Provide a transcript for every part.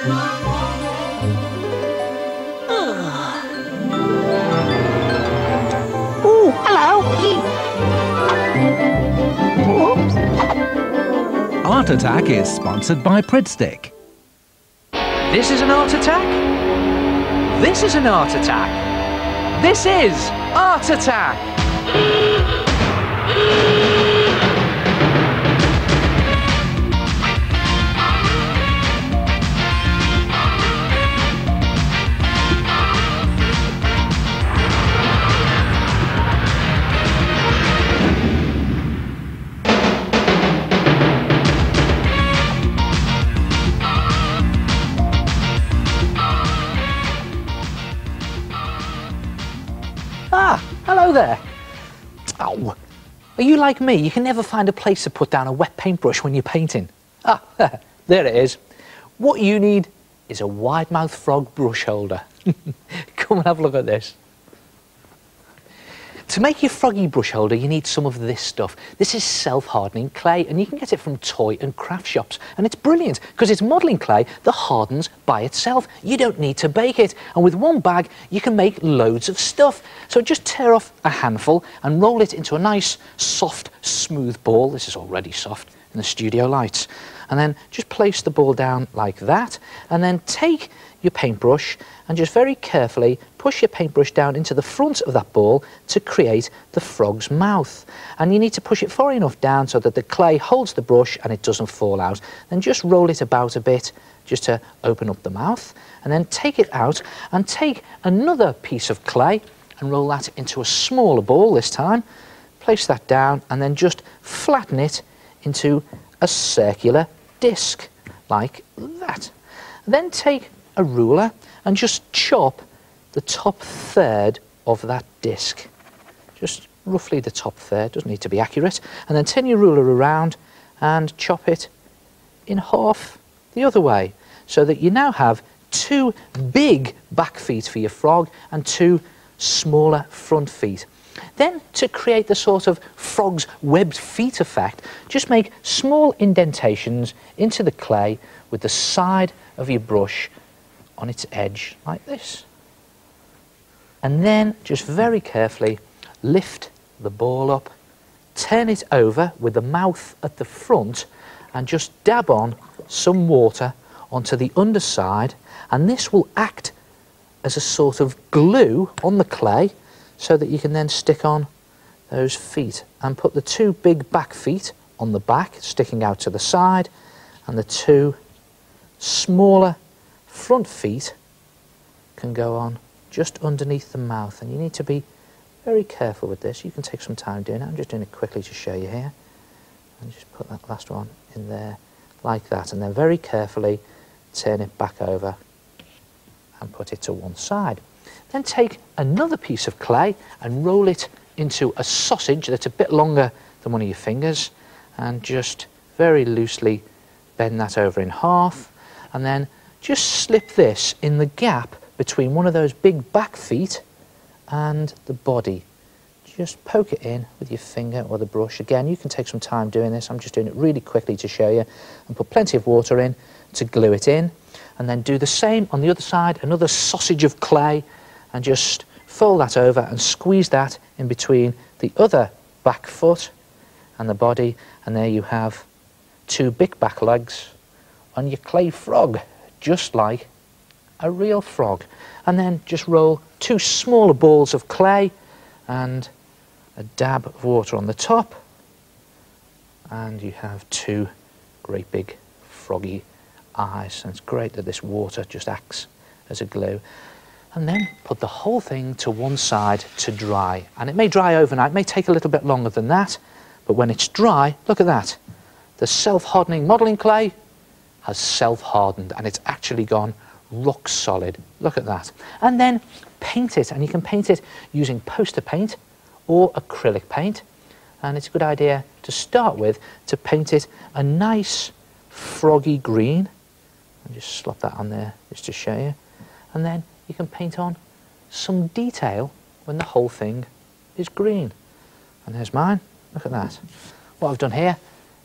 Oh, hello. Oops. Art Attack is sponsored by Pridstick. This is an art attack. This is an art attack. This is Art Attack. Ah, hello there. Oh, are you like me? You can never find a place to put down a wet paintbrush when you're painting. Ah, there it is. What you need is a wide-mouthed frog brush holder. Come and have a look at this. To make your froggy brush holder, you need some of this stuff. This is self-hardening clay, and you can get it from toy and craft shops. And it's brilliant, because it's modelling clay that hardens by itself. You don't need to bake it. And with one bag, you can make loads of stuff. So just tear off a handful and roll it into a nice, soft, smooth ball. This is already soft in the studio lights. And then just place the ball down like that, and then take your paintbrush and just very carefully push your paintbrush down into the front of that ball to create the frog's mouth. And you need to push it far enough down so that the clay holds the brush and it doesn't fall out. Then just roll it about a bit just to open up the mouth, and then take it out and take another piece of clay and roll that into a smaller ball this time. Place that down and then just flatten it into a circular disc like that. Then take a ruler and just chop the top third of that disc. Just roughly the top third, doesn't need to be accurate. And then turn your ruler around and chop it in half the other way, so that you now have two big back feet for your frog and two smaller front feet. Then, to create the sort of frog's webbed feet effect, just make small indentations into the clay with the side of your brush on its edge, like this. And then, just very carefully, lift the ball up, turn it over with the mouth at the front, and just dab on some water onto the underside, and this will act as a sort of glue on the clay, so that you can then stick on those feet and put the two big back feet on the back, sticking out to the side, and the two smaller front feet can go on just underneath the mouth. And you need to be very careful with this. You can take some time doing it. I'm just doing it quickly to show you here. And just put that last one in there like that, and then very carefully turn it back over and put it to one side. Then take another piece of clay and roll it into a sausage that's a bit longer than one of your fingers, and just very loosely bend that over in half, and then just slip this in the gap between one of those big back feet and the body. Just poke it in with your finger or the brush. Again, you can take some time doing this. I'm just doing it really quickly to show you, and put plenty of water in to glue it in, and then do the same on the other side, another sausage of clay, and just fold that over and squeeze that in between the other back foot and the body, and there you have two big back legs on your clay frog, just like a real frog. And then just roll two smaller balls of clay and a dab of water on the top, and you have two great big froggy eyes. And it's great that this water just acts as a glue. And then put the whole thing to one side to dry. And it may dry overnight, it may take a little bit longer than that, but when it's dry, look at that. The self-hardening modelling clay has self-hardened, and it's actually gone rock solid. Look at that. And then paint it, and you can paint it using poster paint or acrylic paint. And it's a good idea to start with to paint it a nice froggy green. I'll just slop that on there just to show you. And then you can paint on some detail when the whole thing is green. And there's mine. Look at that. What I've done here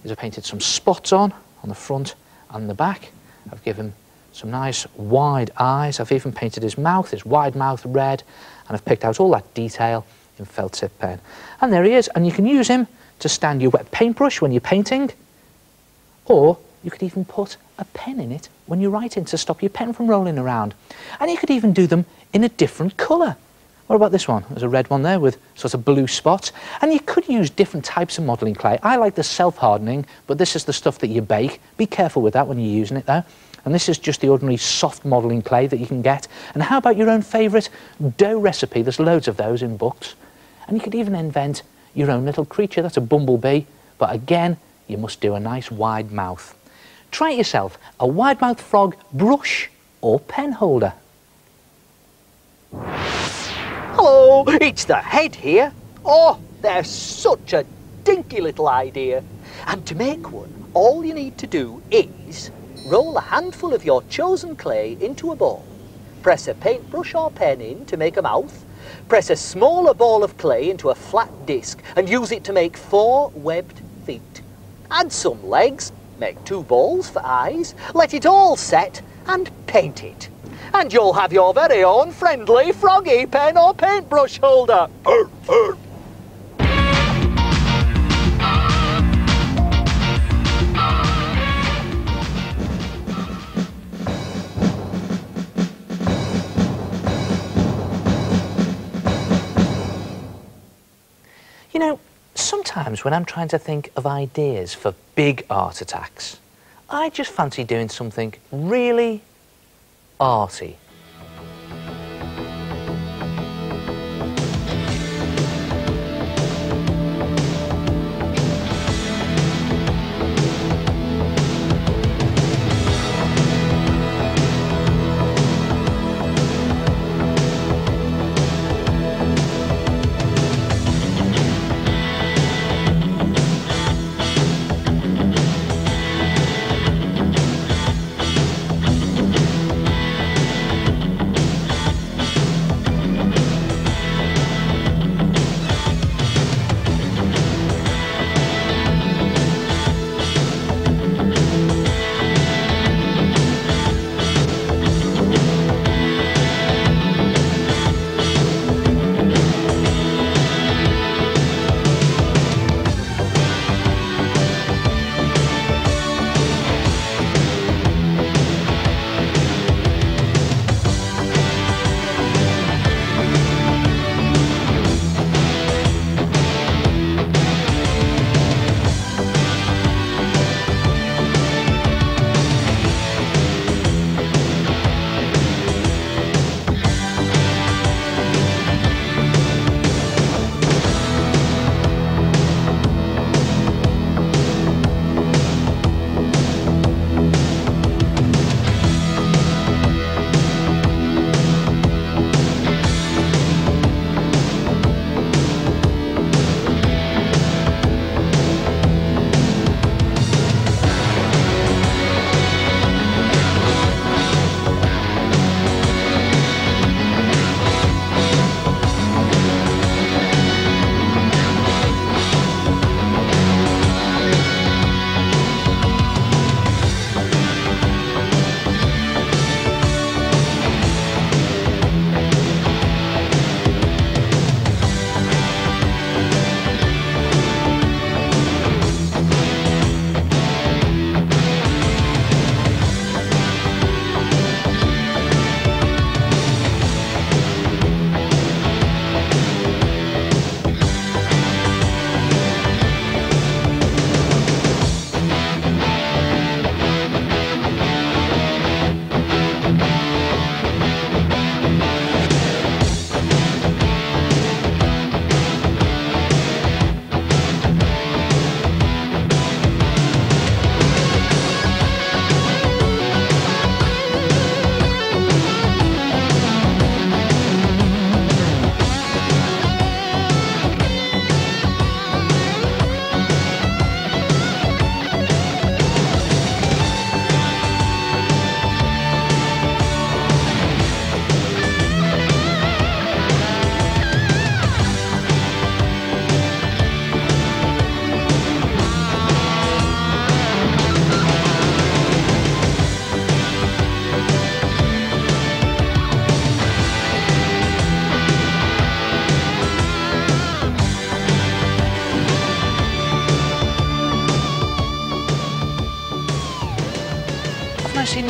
is I've painted some spots on the front and the back. I've given Some nice wide eyes. I've even painted his mouth, his wide mouth red, and I've picked out all that detail in felt tip pen. And there he is, and you can use him to stand your wet paintbrush when you're painting, or you could even put a pen in it when you're writing to stop your pen from rolling around. And you could even do them in a different colour. What about this one? There's a red one there with sort of blue spots. And you could use different types of modelling clay. I like the self-hardening, but this is the stuff that you bake. Be careful with that when you're using it though. And this is just the ordinary soft modelling clay that you can get. And how about your own favourite dough recipe? There's loads of those in books. And you could even invent your own little creature. That's a bumblebee. But again, you must do a nice wide mouth. Try it yourself. A wide mouth frog brush or pen holder. Hello, it's the head here. Oh, there's such a dinky little idea. And to make one, all you need to do is roll a handful of your chosen clay into a bowl. Press a paintbrush or pen in to make a mouth. Press a smaller ball of clay into a flat disc and use it to make 4 webbed feet. Add some legs, make 2 balls for eyes, let it all set and paint it. And you'll have your very own friendly froggy pen or paintbrush holder. Arr, arr. You know, sometimes when I'm trying to think of ideas for big art attacks, I just fancy doing something really arty.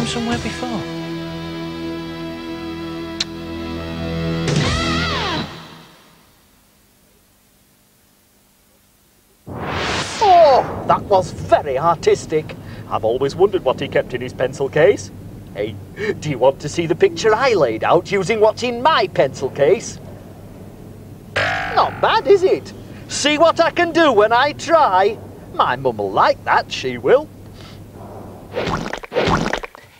him somewhere before? Oh, that was very artistic. I've always wondered what he kept in his pencil case. Hey, do you want to see the picture I laid out using what's in my pencil case? Not bad, is it? See what I can do when I try. My mum will like that, she will.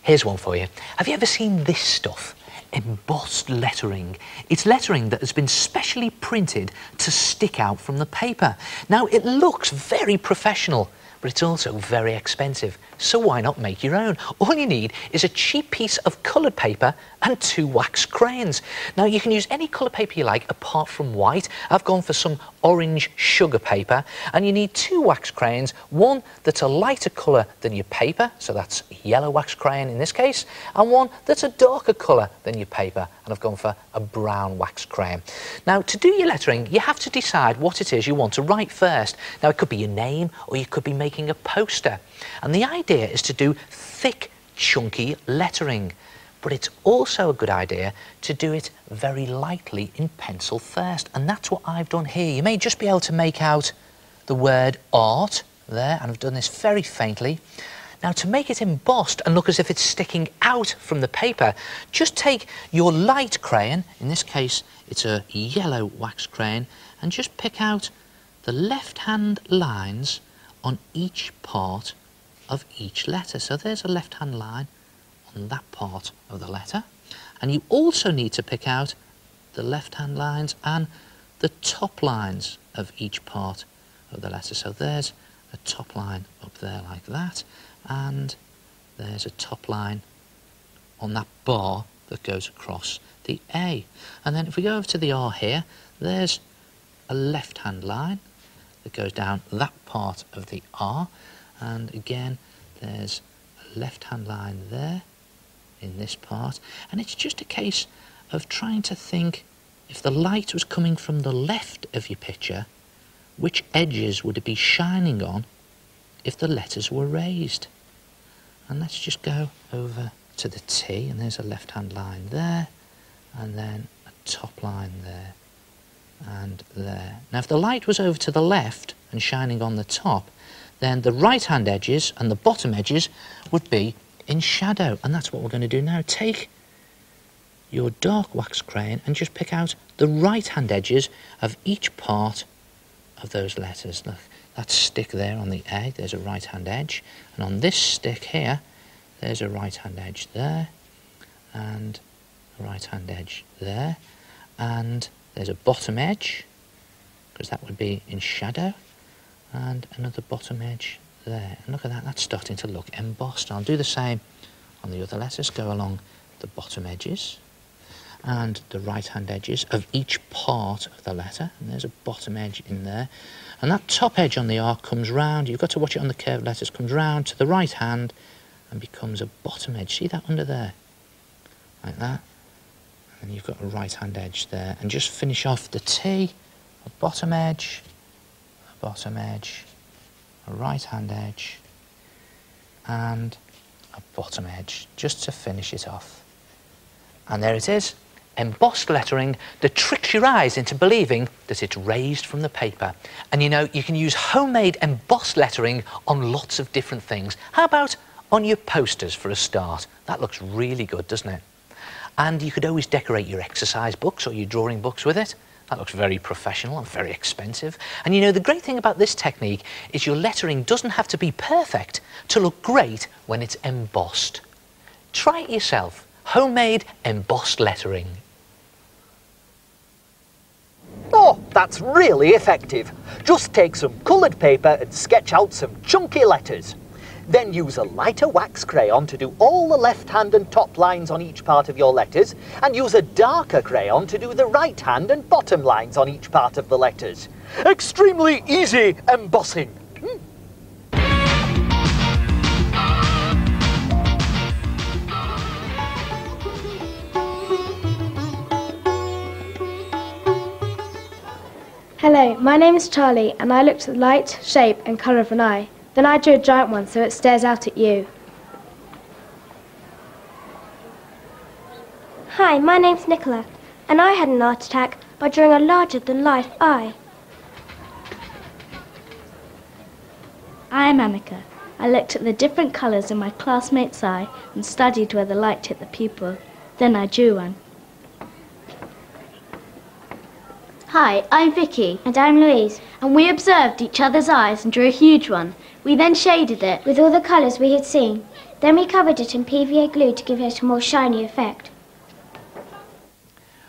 Here's one for you. Have you ever seen this stuff? Embossed lettering. It's lettering that has been specially printed to stick out from the paper. Now, it looks very professional, but it's also very expensive. So why not make your own? All you need is a cheap piece of coloured paper and 2 wax crayons. Now, you can use any colour paper you like apart from white. I've gone for some orange sugar paper, and you need 2 wax crayons, one that's a lighter colour than your paper, so that's yellow wax crayon in this case, and one that's a darker colour than your paper, and I've gone for a brown wax crayon. Now, to do your lettering, you have to decide what it is you want to write first. Now, it could be your name, or you could be making a poster, and the idea is to do thick, chunky lettering. But it's also a good idea to do it very lightly in pencil first, and that's what I've done here. You may just be able to make out the word art there, and I've done this very faintly. Now, to make it embossed and look as if it's sticking out from the paper, just take your light crayon, in this case it's a yellow wax crayon, and just pick out the left-hand lines on each part of each letter. So there's a left-hand line on that part of the letter, and you also need to pick out the left-hand lines and the top lines of each part of the letter. So there's a top line up there like that, and there's a top line on that bar that goes across the A. And then if we go over to the R here, there's a left-hand line that goes down that part of the R, and again there's a left-hand line there in this part, and it's just a case of trying to think, if the light was coming from the left of your picture, which edges would it be shining on if the letters were raised? And let's just go over to the T, and there's a left-hand line there, and then a top line there and there. Now, if the light was over to the left and shining on the top, then the right-hand edges and the bottom edges would be in shadow, and that's what we're going to do now. Take your dark wax crayon and just pick out the right-hand edges of each part of those letters. Look, that stick there on the A, there's a right-hand edge, and on this stick here, there's a right-hand edge there, and a right-hand edge there, and there's a bottom edge, because that would be in shadow, and another bottom edge there. And look at that, that's starting to look embossed. I'll do the same on the other letters. Go along the bottom edges and the right-hand edges of each part of the letter, and there's a bottom edge in there, and that top edge on the R comes round. You've got to watch it on the curved letters, comes round to the right hand and becomes a bottom edge. See that under there, like that, and you've got a right-hand edge there. And just finish off the T, a bottom edge, a bottom edge, a right-hand edge, and a bottom edge, just to finish it off. And there it is, embossed lettering that tricks your eyes into believing that it's raised from the paper. And you know, you can use homemade embossed lettering on lots of different things. How about on your posters for a start? That looks really good, doesn't it? And you could always decorate your exercise books or your drawing books with it. That looks very professional and very expensive. And you know, the great thing about this technique is your lettering doesn't have to be perfect to look great when it's embossed. Try it yourself. Homemade embossed lettering. Oh, that's really effective. Just take some coloured paper and sketch out some chunky letters. Then use a lighter wax crayon to do all the left hand and top lines on each part of your letters, and use a darker crayon to do the right hand and bottom lines on each part of the letters. Extremely easy embossing. Hello, my name is Charlie, and I looked at the light, shape and colour of an eye. Then I drew a giant one so it stares out at you. Hi, my name's Nicola, and I had an art attack by drawing a larger-than-life eye. I'm Amika. I looked at the different colours in my classmate's eye and studied where the light hit the pupil. Then I drew one. Hi, I'm Vicky. And I'm Louise. And we observed each other's eyes and drew a huge one. We then shaded it. With all the colours we had seen. Then we covered it in PVA glue to give it a more shiny effect.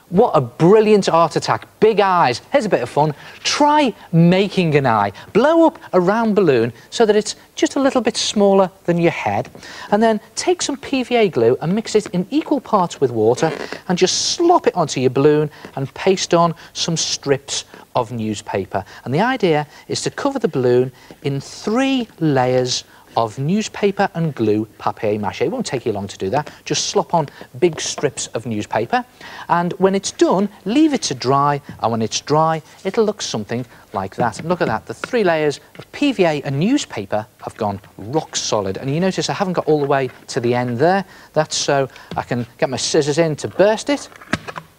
What a brilliant art attack. Big eyes. Here's a bit of fun. Try making an eye. Blow up a round balloon so that it's just a little bit smaller than your head. And then take some PVA glue and mix it in equal parts with water and just slop it onto your balloon and paste on some strips of newspaper. And the idea is to cover the balloon in 3 layers of newspaper and glue papier-mâché. It won't take you long to do that. Just slop on big strips of newspaper, and when it's done, leave it to dry, and when it's dry, it'll look something like that. And look at that, the 3 layers of PVA and newspaper have gone rock solid, and you notice I haven't got all the way to the end there. That's so I can get my scissors in to burst it.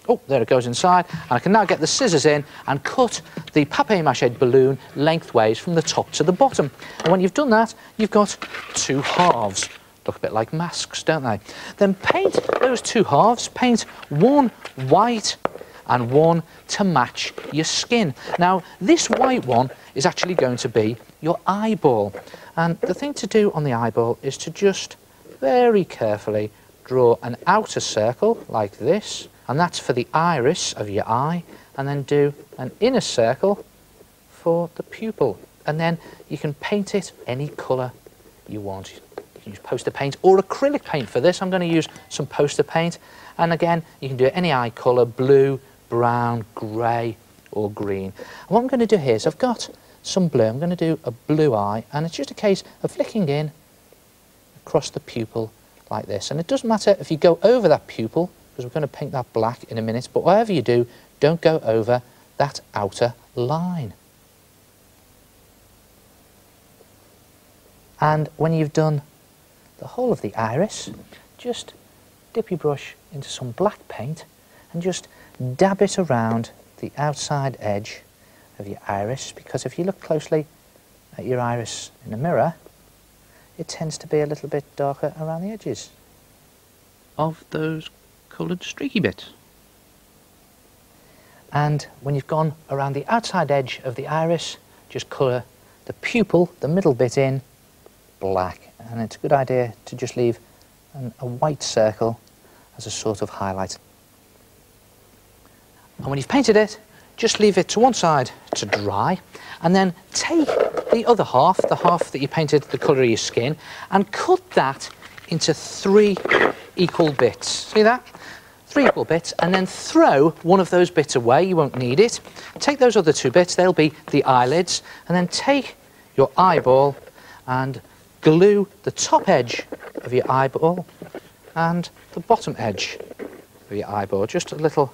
Oh, there it goes inside. And I can now get the scissors in and cut the papier-mâché balloon lengthways from the top to the bottom. And when you've done that, you've got 2 halves. Look a bit like masks, don't they? Then paint those 2 halves. Paint one white and one to match your skin. Now, this white one is actually going to be your eyeball. And the thing to do on the eyeball is to just very carefully draw an outer circle like this, and that's for the iris of your eye, and then do an inner circle for the pupil. And then you can paint it any colour you want. You can use poster paint or acrylic paint for this. I'm going to use some poster paint. And again, you can do any eye colour, blue, brown, grey or green. And what I'm going to do here is I've got some blue. I'm going to do a blue eye, and it's just a case of flicking in across the pupil like this. And it doesn't matter if you go over that pupil, because we're going to paint that black in a minute, but whatever you do, don't go over that outer line. And when you've done the whole of the iris, just dip your brush into some black paint and just dab it around the outside edge of your iris, because if you look closely at your iris in a mirror, it tends to be a little bit darker around the edges of those coloured streaky bits. And when you've gone around the outside edge of the iris, just colour the pupil, the middle bit, in black. And it's a good idea to just leave a white circle as a sort of highlight. And when you've painted it, just leave it to one side to dry, and then take the other half, the half that you painted the colour of your skin, and cut that into 3 equal bits. See that? 3 equal bits, and then throw one of those bits away. You won't need it. Take those other 2 bits, they'll be the eyelids, and then take your eyeball and glue the top edge of your eyeball and the bottom edge of your eyeball. Just a little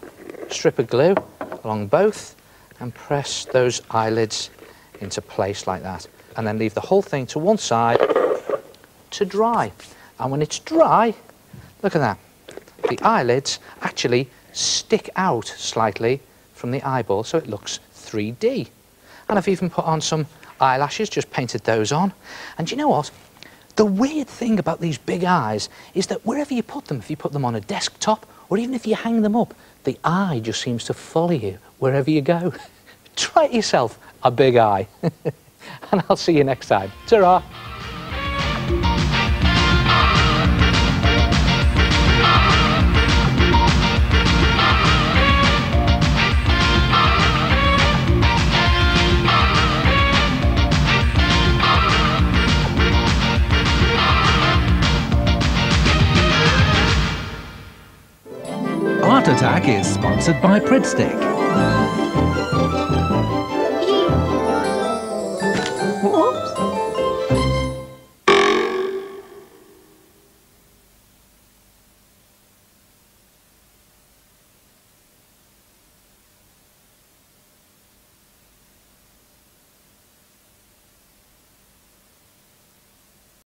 strip of glue along both, and press those eyelids into place like that. And then leave the whole thing to one side to dry. And when it's dry, look at that. The eyelids actually stick out slightly from the eyeball, so it looks 3D. And I've even put on some eyelashes, just painted those on. And do you know what? The weird thing about these big eyes is that wherever you put them, if you put them on a desktop or even if you hang them up, the eye just seems to follow you wherever you go. Try it yourself, a big eye. And I'll see you next time. Ta-ra! Art Attack is sponsored by Pridstick.